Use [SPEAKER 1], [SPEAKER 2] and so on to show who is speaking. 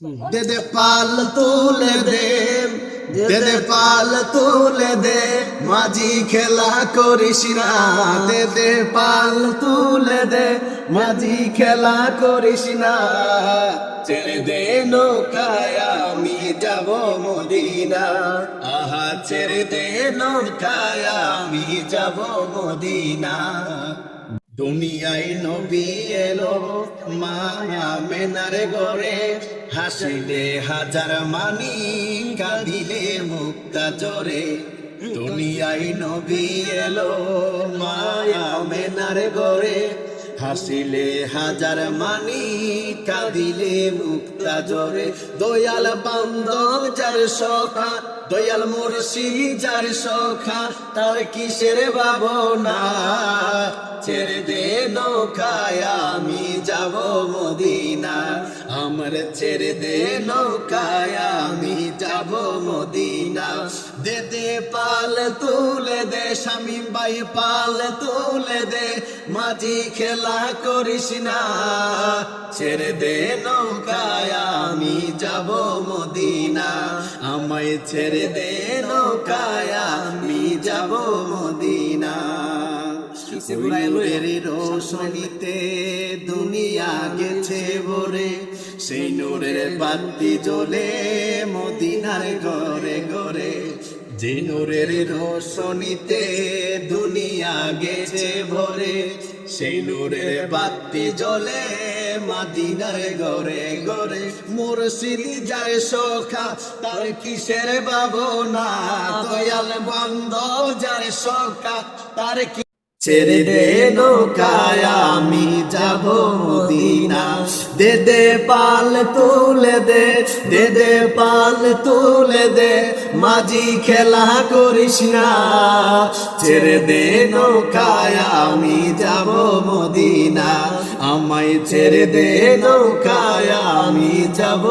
[SPEAKER 1] দে দে পাল তুলে দে, দে দে পাল তুলে দে, মাঝি খেলা করিস না। দে দে পাল তুলে দে, মাঝি খেলা করিস না। ছেড়ে দে নৌকায় আমি যাব মদিনা, আহা ছেড়ে দে নৌকায় আমি যাব মদিনা। দুনিয়ায় নবী এলো মা আমেনার ঘরে, হাসিলে হাজার মানি কাঁদিলে মুক্তা জোরে। দুনিয়ায় নবী এলো মা আমেনার ঘরে, হাসিলে হাজার মানি কাঁদিলে মুক্তা জোরে। দয়াল বান্দর যার সখা, দয়াল মুর্শিদ যার সখা, তার কিসের ভাবনা। ছেড়ে দে নৌকায় আমি যাব মদিনা, আমার ছেড়ে দে নৌকায় আমি যাব মদিনা। দে দে পাল তুলে দে শামীম ভাই পাল তুলে দে, মাঝি খেলা করিস না। ছেড়ে দে নৌকায় আমি যাব মদিনা, আমায় ছেড়ে দে নৌকায় আমি যাব মদিনা। নূরের রোশনীতে দুনিয়া গেছে ভরে, সেই নূরের বাতি জ্বলে মদিনার ঘরে ঘরে। যে নূরের রোশনীতে দুনিয়া গেছে ভরে, সেই নূরের বাতি জ্বলে মদিনার ঘরে ঘরে। মুর্শিদ যার সখা, তার কিসের ভাবনা। দয়াল বান্দর যার সখা, তার ছেড়ে দে নৌকায় আমি যাব মদিনা। দে দে পাল তুলে দে, দে দে পাল তুলে দে, মাঝি খেলা করিস না। ছেড়ে দে নৌকায় আমি যাব মদিনা, আমায় ছেড়ে দে নৌকায় আমি যাব